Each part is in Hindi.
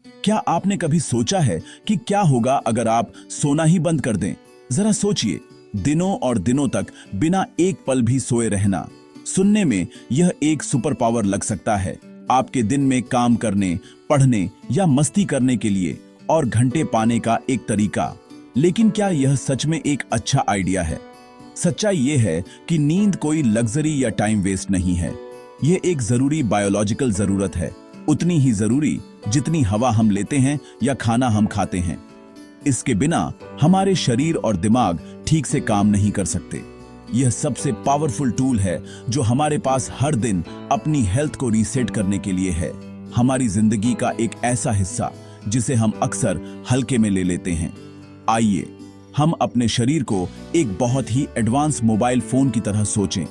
क्या आपने कभी सोचा है कि क्या होगा अगर आप सोना ही बंद कर दें? जरा सोचिए, दिनों और दिनों तक बिना एक पल भी सोए रहना। सुनने में यह एक सुपर पावर लग सकता है, आपके दिन में काम करने, पढ़ने या मस्ती करने के लिए और घंटे पाने का एक तरीका। लेकिन क्या यह सच में एक अच्छा आइडिया है? सच्चाई यह है कि नींद कोई लग्जरी या टाइम वेस्ट नहीं है। यह एक जरूरी बायोलॉजिकल जरूरत है, उतनी ही जरूरी जितनी हवा हम लेते हैं या खाना हम खाते हैं। इसके बिना हमारे शरीर और दिमाग ठीक से काम नहीं कर सकते। यह सबसे पावरफुल टूल है जो हमारे पास हर दिन अपनी हेल्थ को रीसेट करने के लिए है। हमारी जिंदगी का एक ऐसा हिस्सा जिसे हम अक्सर हल्के में ले लेते हैं। आइए हम अपने शरीर को एक बहुत ही एडवांस मोबाइल फोन की तरह सोचें।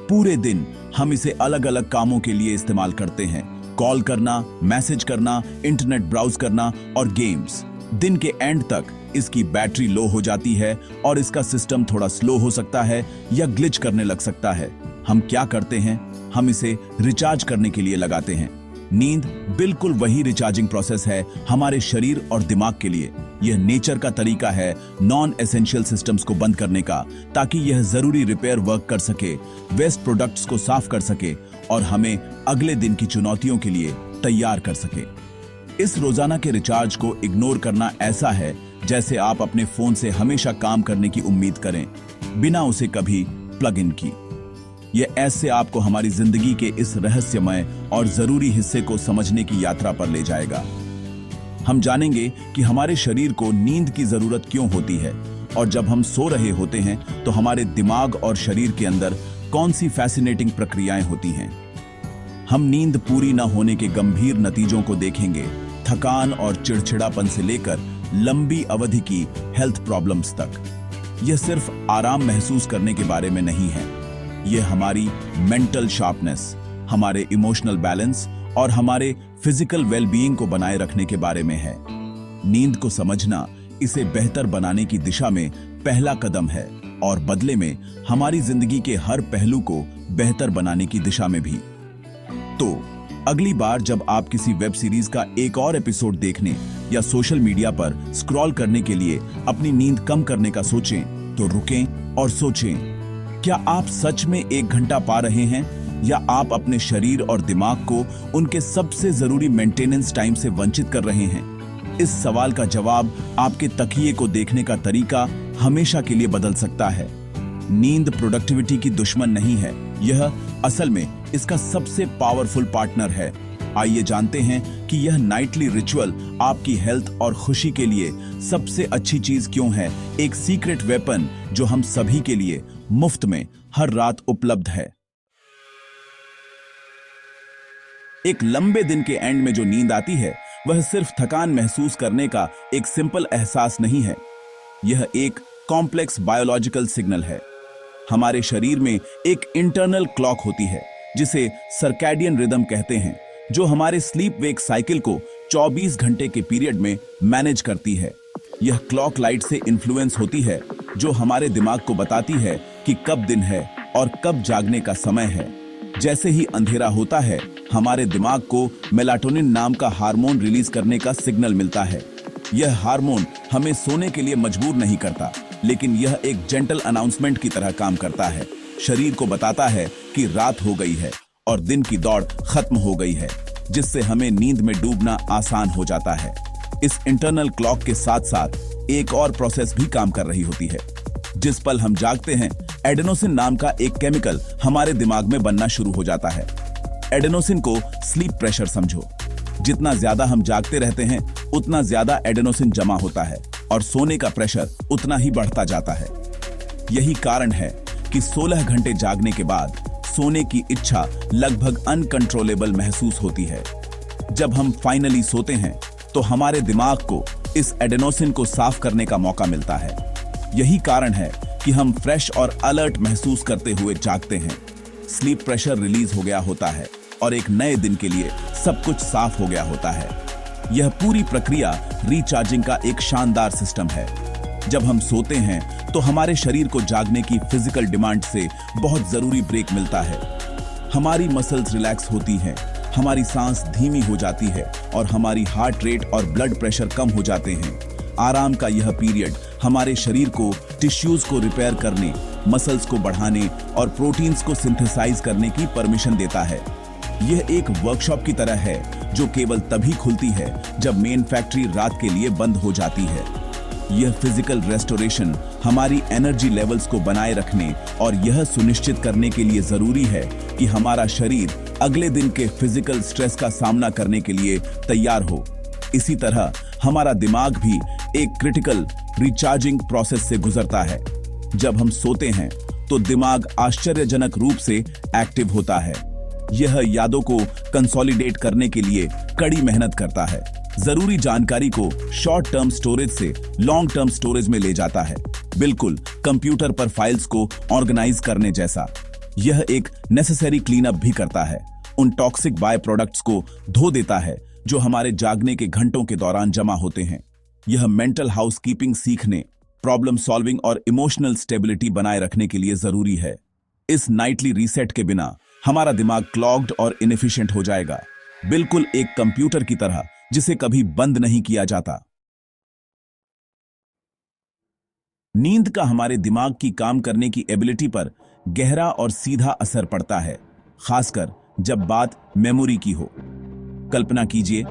पूरे दिन हम इसे अलग अलग कामों के लिए इस्तेमाल करते हैं, कॉल करना, मैसेज करना, इंटरनेट ब्राउज करना और गेम्स। दिन के एंड तक इसकी बैटरी लो हो जाती है और इसका सिस्टम थोड़ा स्लो हो सकता है या ग्लिच करने लग सकता है। हम क्या करते हैं? हम इसे रिचार्ज करने के लिए लगाते हैं। नींद बिल्कुल वही रिचार्जिंग प्रोसेस है हमारे शरीर और दिमाग के लिए। यह नेचर का तरीका है नॉन एसेंशियल सिस्टम्स को बंद करने का, ताकि यह जरूरी रिपेयर वर्क कर सके, वेस्ट प्रोडक्ट्स को साफ कर सके और हमें अगले दिन की चुनौतियों के लिए तैयार कर सके। इस रोजाना के रिचार्ज को इग्नोर करना ऐसा है जैसे आप अपने फोन से हमेशा काम करने की उम्मीद करें, बिना उसे कभी प्लग इन की। यह ऐसे आपको हमारी जिंदगी के इस रहस्यमय और जरूरी हिस्से को समझने की यात्रा पर ले जाएगा। हम जानेंगे कि हमारे शरीर को नींद की जरूरत क्यों होती है और जब हम सो रहे होते हैं तो हमारे दिमाग और शरीर के अंदर कौन सी फैसिनेटिंग प्रक्रियाएं होती हैं। हम नींद पूरी न होने के गंभीर नतीजों को देखेंगे, थकान और चिड़चिड़ापन से लेकर लंबी अवधि की हेल्थ प्रॉब्लम्स तक। यह सिर्फ आराम महसूस करने के बारे में नहीं है, यह हमारी मेंटल शार्पनेस, हमारे इमोशनल बैलेंस और हमारे फिजिकल वेलबीइंग को बनाए रखने के बारे में है। नींद को समझना इसे बेहतर बनाने की दिशा में पहला कदम है और बदले में हमारी जिंदगी के हर पहलू को बेहतर बनाने की दिशा में भी। तो अगली बार जब आप किसी वेब सीरीज का एक और एपिसोड देखने या सोशल मीडिया पर स्क्रॉल करने के लिए अपनी नींद कम करने का सोचें, तो रुकें और सोचें, क्या आप सच में 1 घंटा पा रहे हैं या आप अपने शरीर और दिमाग को उनके सबसे जरूरी मेंटेनेंस टाइम से वंचित कर रहे हैं? इस सवाल का जवाब आपके तकिए को देखने का तरीका हमेशा के लिए बदल सकता है। नींद प्रोडक्टिविटी की दुश्मन नहीं है, यह असल में इसका सबसे पावरफुल पार्टनर है। आइए जानते हैं कि यह नाइटली रिचुअल आपकी हेल्थ और खुशी के लिए सबसे अच्छी चीज क्यों है, एक सीक्रेट वेपन जो हम सभी के लिए मुफ्त में हर रात उपलब्ध है। एक लंबे दिन के एंड में जो नींद आती है वह सिर्फ थकान महसूस करने का एक सिंपल एहसास नहीं है, यह एक कॉम्प्लेक्स बायोलॉजिकल सिग्नल है। हमारे शरीर में एक इंटरनल क्लॉक होती है जिसे सर्कैडियन रिदम कहते हैं, जो हमारे स्लीप वेक साइकिल को 24 घंटे के पीरियड में मैनेज करती है। यह क्लॉक लाइट से इन्फ्लुएंस होती है जो हमारे दिमाग को बताती है कि कब दिन है और कब जागने का समय है। जैसे ही अंधेरा होता है, हमारे दिमाग को मेलाटोनिन नाम का हार्मोन रिलीज करने का सिग्नल मिलता है। यह हार्मोन हमें सोने के लिए मजबूर नहीं करता, लेकिन यह एक जेंटल अनाउंसमेंट की तरह काम करता है। शरीर को बताता है कि रात हो गई है और दिन की दौड़ खत्म हो गई है, जिससे हमें नींद में डूबना आसान हो जाता है। इस इंटरनल क्लॉक के साथ साथ एक और प्रोसेस भी काम कर रही होती है। जिस पल हम जागते हैं, एडेनोसिन नाम का एक केमिकल हमारे दिमाग में बनना शुरू हो जाता है। एडेनोसिन को स्लीप प्रेशर समझो। जितना ज्यादा हम जागते रहते हैं, उतना ज्यादा एडेनोसिन जमा होता है और सोने का प्रेशर उतना ही बढ़ता जाता है। यही कारण है कि 16 घंटे जागने के बाद सोने की इच्छा लगभग अनकंट्रोलेबल महसूस होती है। जब हम फाइनली सोते हैं तो हमारे दिमाग को इस एडेनोसिन को साफ करने का मौका मिलता है। यही कारण है कि हम फ्रेश और अलर्ट महसूस करते हुए जागते हैं। स्लीप प्रेशर रिलीज हो गया होता है और एक नए दिन के लिए सब कुछ साफ हो गया होता है। यह पूरी प्रक्रिया रिचार्जिंग का एक शानदार सिस्टम है। जब हम सोते हैं तो हमारे शरीर को जागने की फिजिकल डिमांड से बहुत जरूरी ब्रेक मिलता है। हमारी मसल्स रिलैक्स होती हैं, हमारी सांस धीमी हो जाती है और हमारी हार्ट रेट और ब्लड प्रेशर कम हो जाते हैं। आराम का यह पीरियड हमारे शरीर को टिश्यूज को रिपेयर करने, मसल्स को बढ़ाने और प्रोटीन्स को सिंथेसाइज करने की परमिशन देता है। यह एक वर्कशॉप की तरह है जो केवल तभी खुलती है जब मेन फैक्ट्री रात के लिए बंद हो जाती है। यह फिजिकल रेस्टोरेशन हमारी एनर्जी लेवल्स को बनाए रखने और यह सुनिश्चित करने के लिए जरूरी है कि हमारा शरीर अगले दिन के फिजिकल स्ट्रेस का सामना करने के लिए तैयार हो। इसी तरह हमारा दिमाग भी एक क्रिटिकल रिचार्जिंग प्रोसेस से गुजरता है। जब हम सोते हैं तो दिमाग आश्चर्यजनक रूप से एक्टिव होता है। यह यादों को कंसोलिडेट करने के लिए कड़ी मेहनत करता है, जरूरी जानकारी को शॉर्ट टर्म स्टोरेज से लॉन्ग टर्म स्टोरेज में ले जाता है, बिल्कुल कंप्यूटर पर फाइल्स को ऑर्गेनाइज करने जैसा। यह एक नेसेसरी क्लीन अप भी करता है, उन टॉक्सिक बाय प्रोडक्ट्स को धो देता है जो हमारे जागने के घंटों के दौरान जमा होते हैं। यह मेंटल हाउसकीपिंग सीखने, प्रॉब्लम सॉल्विंग और इमोशनल स्टेबिलिटी बनाए रखने के लिए जरूरी है। इस नाइटली रीसेट के बिना हमारा दिमाग क्लॉग्ड और इनएफिशिएंट हो जाएगा, बिल्कुल एक कंप्यूटर की तरह जिसे कभी बंद नहीं किया जाता। नींद का हमारे दिमाग की काम करने की एबिलिटी पर गहरा और सीधा असर पड़ता है, खासकर जब बात मेमोरी की हो। कल्पना कीजिए,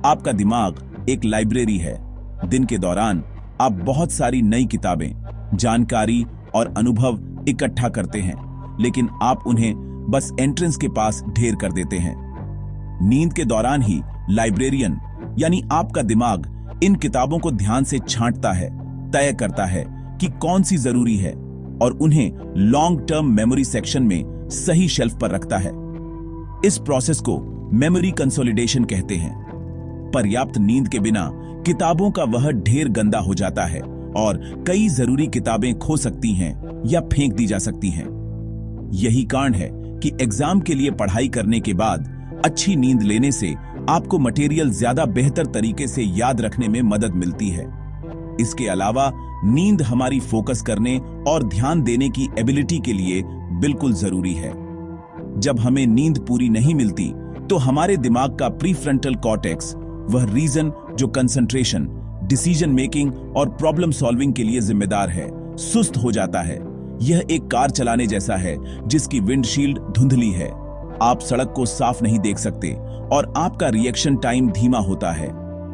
आपका दिमाग एक लाइब्रेरी है। दिन के दौरान आप बहुत सारी नई किताबें, जानकारी और अनुभव इकट्ठा करते हैं, लेकिन आप उन्हें बस एंट्रेंस के पास ढेर कर देते हैं। नींद के दौरान ही लाइब्रेरियन यानी आपका दिमाग इन किताबों को ध्यान से छांटता है, तय करता है कि कौन सी जरूरी है और उन्हें लॉन्ग टर्म मेमोरी सेक्शन में सही शेल्फ पर रखता है। इस प्रोसेस को मेमोरी कंसोलिडेशन कहते हैं। पर्याप्त नींद के बिना किताबों का वह ढेर गंदा हो जाता है और कई जरूरी किताबें खो सकती हैं या फेंक दी जा सकती हैं। यही कारण है कि एग्जाम के लिए पढ़ाई करने के बाद अच्छी नींद लेने से आपको मटेरियल ज्यादा बेहतर तरीके से याद रखने में मदद मिलती है। इसके अलावा नींद हमारी फोकस करने और ध्यान देने की एबिलिटी के लिए बिल्कुल जरूरी है। जब हमें नींद पूरी नहीं मिलती तो हमारे दिमाग का प्रीफ्रंटल कॉर्टेक्स, वह रीजन जो कंसंट्रेशन, डिसीजन मेकिंग और प्रॉब्लम सॉल्विंग के लिए जिम्मेदार है, सुस्त हो जाता है। यह एक कार चलाने जैसा है जिसकी विंडशील्ड धुंधली है। आप सड़क को साफ नहीं देख सकते और आपका रिएक्शन टाइम धीमा होता है।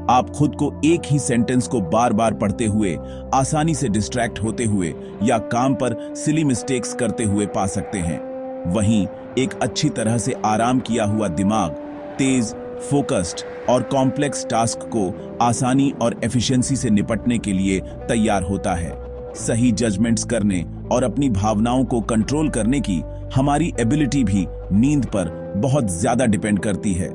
आप खुद को एक ही सेंटेंस को बार बार पढ़ते हुए, आसानी से डिस्ट्रैक्ट होते हुए या काम पर सिली मिस्टेक्स करते हुए पा सकते हैं। वहीं एक अच्छी तरह से आराम किया हुआ दिमाग तेज, फोकस्ड और कॉम्प्लेक्स टास्क को आसानी और एफिशिएंसी से निपटने के लिए तैयार होता है। सही जजमेंट्स करने और अपनी भावनाओं को कंट्रोल करने की हमारी एबिलिटी भी नींद पर बहुत ज्यादा डिपेंड करती है।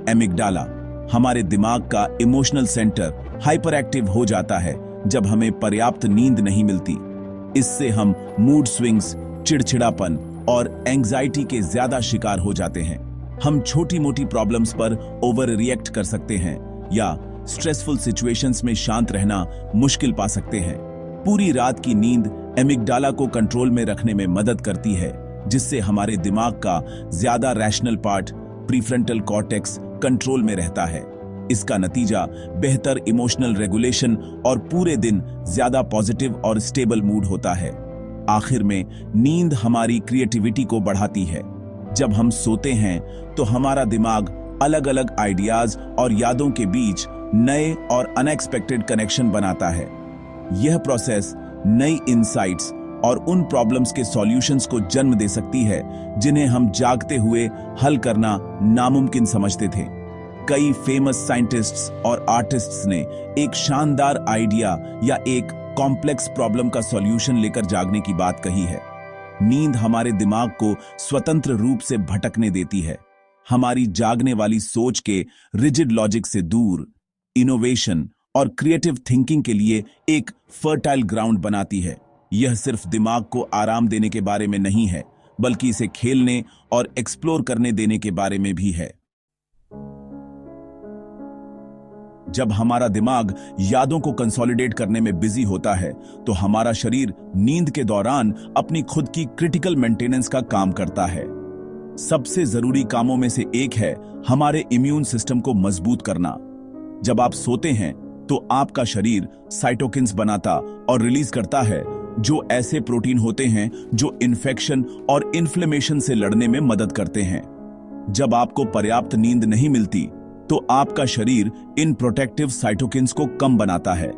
एमिगडाला, हमारे दिमाग का इमोशनल सेंटर, हाइपर एक्टिव हो जाता है जब हमें पर्याप्त नींद नहीं मिलती। इससे हम मूड स्विंग्स, चिड़चिड़ापन और एंजाइटी के ज्यादा शिकार हो जाते हैं। हम छोटी मोटी प्रॉब्लम्स पर ओवर रिएक्ट कर सकते हैं या स्ट्रेसफुल सिचुएशंस में शांत रहना मुश्किल पा सकते हैं। पूरी रात की नींद एमिगडाला को कंट्रोल में रखने में मदद करती है, जिससे हमारे दिमाग का ज्यादा rational part, prefrontal cortex, control में रहता है। इसका नतीजा बेहतर इमोशनल रेगुलेशन और पूरे दिन ज्यादा पॉजिटिव और स्टेबल मूड होता है। आखिर में नींद हमारी क्रिएटिविटी को बढ़ाती है। जब हम सोते हैं तो हमारा दिमाग अलग अलग आइडियाज और यादों के बीच नए और अनएक्सपेक्टेड कनेक्शन बनाता है। यह प्रोसेस नई इंसाइट्स और उन प्रॉब्लम्स के सॉल्यूशंस को जन्म दे सकती है जिन्हें हम जागते हुए हल करना नामुमकिन समझते थे। कई फेमस साइंटिस्ट्स और आर्टिस्ट्स ने एक शानदार आइडिया या एक कॉम्प्लेक्स प्रॉब्लम का सॉल्यूशन लेकर जागने की बात कही है। नींद हमारे दिमाग को स्वतंत्र रूप से भटकने देती है, हमारी जागने वाली सोच के रिजिड लॉजिक से दूर इनोवेशन और क्रिएटिव थिंकिंग के लिए एक फर्टाइल ग्राउंड बनाती है। यह सिर्फ दिमाग को आराम देने के बारे में नहीं है, बल्कि इसे खेलने और एक्सप्लोर करने देने के बारे में भी है। जब हमारा दिमाग यादों को कंसोलिडेट करने में बिजी होता है तो हमारा शरीर नींद के दौरान अपनी खुद की क्रिटिकल मेंटेनेंस का काम करता है। सबसे जरूरी कामों में से एक है हमारे इम्यून सिस्टम को मजबूत करना। जब आप सोते हैं तो आपका शरीर साइटोकिन्स बनाता और रिलीज करता है, जो ऐसे प्रोटीन होते हैं जो इन्फेक्शन और इन्फ्लेमेशन से लड़ने में मदद करते हैं। जब आपको पर्याप्त नींद नहीं मिलती तो आपका शरीर इन प्रोटेक्टिव साइटोकिन्स को कम बनाता है।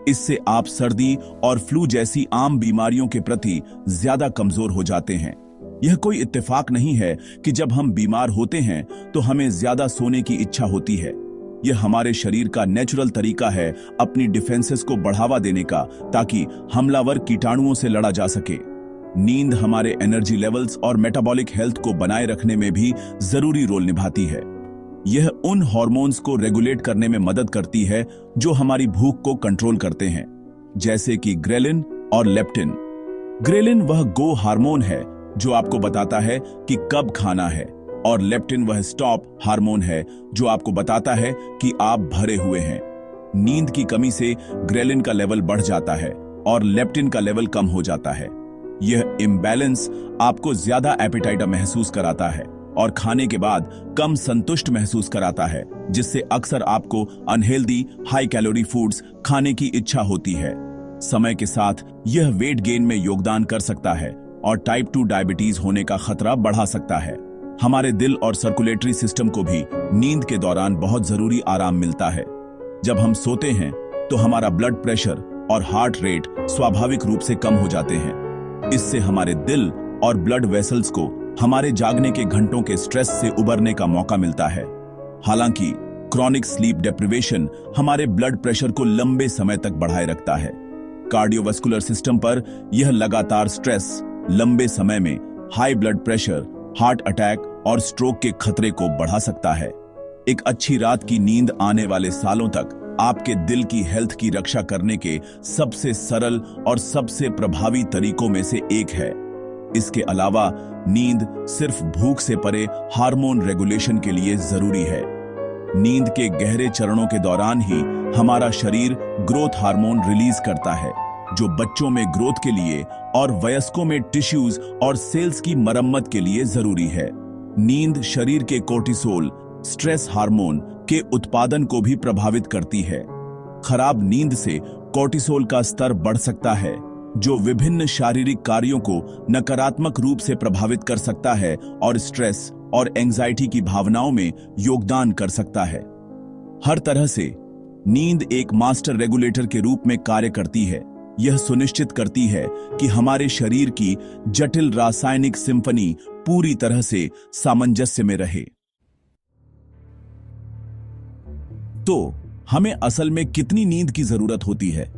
इससे आप सर्दी और फ्लू जैसी आम बीमारियों के प्रति ज्यादा कमजोर हो जाते हैं। यह कोई इत्तेफाक नहीं है कि जब हम बीमार होते हैं तो हमें ज्यादा सोने की इच्छा होती है। यह हमारे शरीर का नेचुरल तरीका है अपनी डिफेंसेस को बढ़ावा देने का, ताकि हमलावर कीटाणुओं से लड़ा जा सके। नींद हमारे एनर्जी लेवल्स और मेटाबॉलिक हेल्थ को बनाए रखने में भी जरूरी रोल निभाती है। यह उन हार्मोन्स को रेगुलेट करने में मदद करती है जो हमारी भूख को कंट्रोल करते हैं, जैसे कि ग्रेलिन और लेप्टिन। ग्रेलिन वह गो हार्मोन है जो आपको बताता है कि कब खाना है, और लेप्टिन वह स्टॉप हार्मोन है जो आपको बताता है कि आप भरे हुए हैं। नींद की कमी से ग्रेलिन का लेवल बढ़ जाता है और लेप्टिन का लेवल कम हो जाता है। यह इम्बैलेंस आपको ज्यादा एपेटाइट महसूस कराता है और खाने के बाद कम संतुष्ट महसूस कराता है, जिससे अक्सर आपको अनहेल्दी हाई कैलोरी फूड्स खाने की इच्छा होती है। समय के साथ यह वेट गेन में योगदान कर सकता है और टाइप 2 डायबिटीज होने का खतरा बढ़ा सकता है। हमारे दिल और सर्कुलेटरी सिस्टम को भी नींद के दौरान बहुत जरूरी आराम मिलता है। जब हम सोते हैं तो हमारा ब्लड प्रेशर और हार्ट रेट स्वाभाविक रूप से कम हो जाते हैं। इससे हमारे दिल और ब्लड वेसल्स को हमारे जागने के घंटों के स्ट्रेस से उबरने का मौका मिलता है। हालांकि क्रॉनिक स्लीप डेप्रिवेशन हमारे ब्लड प्रेशर को लंबे समय तक बढ़ाए रखता है। कार्डियोवास्कुलर सिस्टम पर यह लगातार स्ट्रेस लंबे समय में high blood pressure, heart attack और स्ट्रोक के खतरे को बढ़ा सकता है। एक अच्छी रात की नींद आने वाले सालों तक आपके दिल की हेल्थ की रक्षा करने के सबसे सरल और सबसे प्रभावी तरीकों में से एक है। इसके अलावा नींद सिर्फ भूख से परे हार्मोन रेगुलेशन के लिए जरूरी है। नींद के गहरे चरणों के दौरान ही हमारा शरीर ग्रोथ हार्मोन रिलीज करता है, जो बच्चों में ग्रोथ के लिए और वयस्कों में टिश्यूज और सेल्स की मरम्मत के लिए जरूरी है। नींद शरीर के कोर्टिसोल, स्ट्रेस हार्मोन के उत्पादन को भी प्रभावित करती है। खराब नींद से कोर्टिसोल का स्तर बढ़ सकता है, जो विभिन्न शारीरिक कार्यों को नकारात्मक रूप से प्रभावित कर सकता है और स्ट्रेस और एंजाइटी की भावनाओं में योगदान कर सकता है। हर तरह से नींद एक मास्टर रेगुलेटर के रूप में कार्य करती है। यह सुनिश्चित करती है कि हमारे शरीर की जटिल रासायनिक सिम्फनी पूरी तरह से सामंजस्य में रहे। तो हमें असल में कितनी नींद की जरूरत होती है?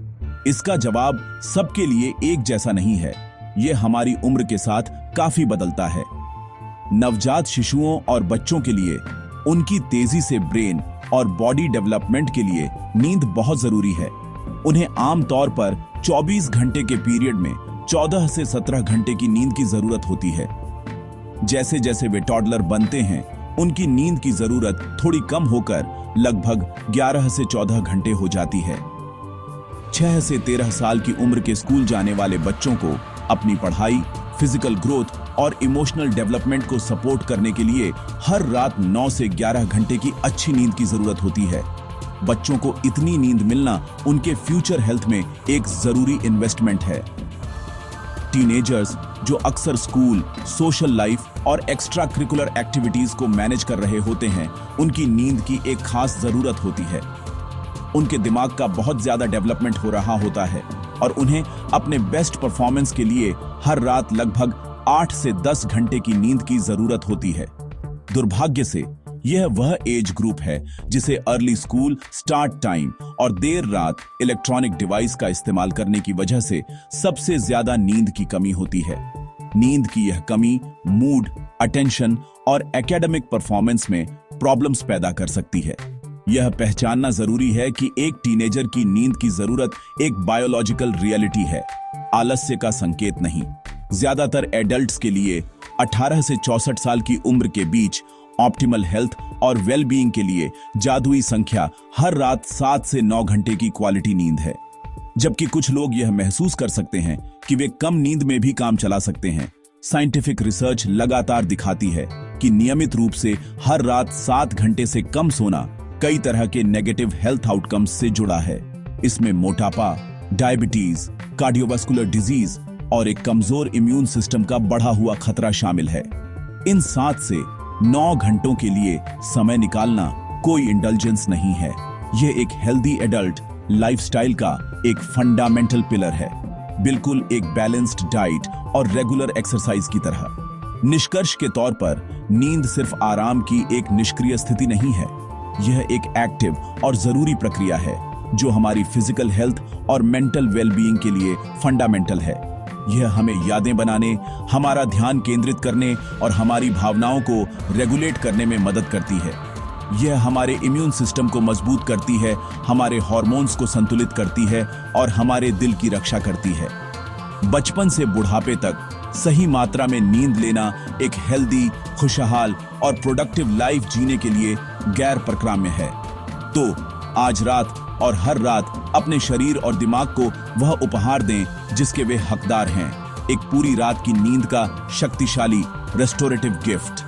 इसका जवाब सबके लिए एक जैसा नहीं है। यह हमारी उम्र के साथ काफी बदलता है। नवजात शिशुओं और बच्चों के लिए उनकी तेजी से ब्रेन और बॉडी डेवलपमेंट के लिए नींद बहुत जरूरी है। उन्हें आमतौर पर 24 घंटे के पीरियड में 14 से 17 घंटे की नींद की जरूरत होती है। जैसे जैसे वे टॉडलर बनते हैं, उनकी नींद की जरूरत थोड़ी कम होकर लगभग 11 से 14 घंटे हो जाती है। 6 से 13 साल की उम्र के स्कूल जाने वाले बच्चों को अपनी पढ़ाई, फिजिकल ग्रोथ और इमोशनल डेवलपमेंट को सपोर्ट करने के लिए हर रात 9 से 11 घंटे की अच्छी नींद की जरूरत होती है। बच्चों को इतनी नींद मिलना उनके फ्यूचर हेल्थ में एक जरूरी इन्वेस्टमेंट है। टीनेजर्स जो अक्सर स्कूल, सोशल लाइफ और एक्स्ट्रा करिकुलर एक्टिविटीज को मैनेज कर रहे होते हैं, उनकी नींद की एक खास जरूरत होती है। उनके दिमाग का बहुत ज्यादा डेवलपमेंट हो रहा होता है और उन्हें अपने बेस्ट परफॉर्मेंस के लिए हर रात लगभग 8 से 10 घंटे की नींद की जरूरत होती है। दुर्भाग्य से यह वह एज ग्रुप है जिसे अर्ली स्कूल स्टार्ट टाइम और देर रात इलेक्ट्रॉनिक डिवाइस का इस्तेमाल करने की वजह से सबसे ज्यादा नींद की कमी होती है। नींद की यह कमी मूड, अटेंशन और एकेडमिक परफॉर्मेंस में प्रॉब्लम्स पैदा कर सकती है। यह पहचानना जरूरी है कि एक टीनेजर की नींद की जरूरत एक बायोलॉजिकल रियलिटी है, आलस्य का संकेत नहीं। ज्यादातर एडल्ट्स के लिए 18 से 64 साल की उम्र के बीच ऑप्टिमल हेल्थ और वेलबीइंग के लिए जादुई संख्या हर रात 7 से 9 घंटे की क्वालिटी नींद है। जबकि कुछ लोग यह महसूस कर सकते हैं कि वे कम नींद में भी काम चला सकते हैं, साइंटिफिक रिसर्च लगातार दिखाती है कि नियमित रूप से हर रात 7 घंटे से कम सोना कई तरह के नेगेटिव हेल्थ आउटकम्स से जुड़ा है। इसमें मोटापा, डायबिटीज, कार्डियोवास्कुलर डिजीज और एक कमजोर इम्यून सिस्टम का बढ़ा हुआ खतरा शामिल है। इन 7 से 9 घंटों के लिए समय निकालना कोई इंडल्जेंस नहीं है। यह एक हेल्दी एडल्ट लाइफस्टाइल का एक फंडामेंटल पिलर है, बिल्कुल एक बैलेंस्ड डाइट और रेगुलर एक्सरसाइज की तरह। निष्कर्ष के तौर पर नींद सिर्फ आराम की एक निष्क्रिय स्थिति नहीं है, यह एक एक्टिव और जरूरी प्रक्रिया है जो हमारी फिजिकल हेल्थ और मेंटल वेलबीइंग के लिए फंडामेंटल है। यह हमें यादें बनाने, हमारा ध्यान केंद्रित करने और हमारी भावनाओं को रेगुलेट करने में मदद करती है। यह हमारे इम्यून सिस्टम को मजबूत करती है, हमारे हार्मोन्स को संतुलित करती है और हमारे दिल की रक्षा करती है। बचपन से बुढ़ापे तक सही मात्रा में नींद लेना एक हेल्दी, खुशहाल और प्रोडक्टिव लाइफ जीने के लिए गैर प्रक्राम्य है। तो आज रात और हर रात अपने शरीर और दिमाग को वह उपहार दें जिसके वे हकदार हैं, एक पूरी रात की नींद का शक्तिशाली रेस्टोरेटिव गिफ्ट।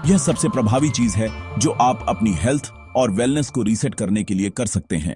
यह सबसे प्रभावी चीज है जो आप अपनी हेल्थ और वेलनेस को रीसेट करने के लिए कर सकते हैं।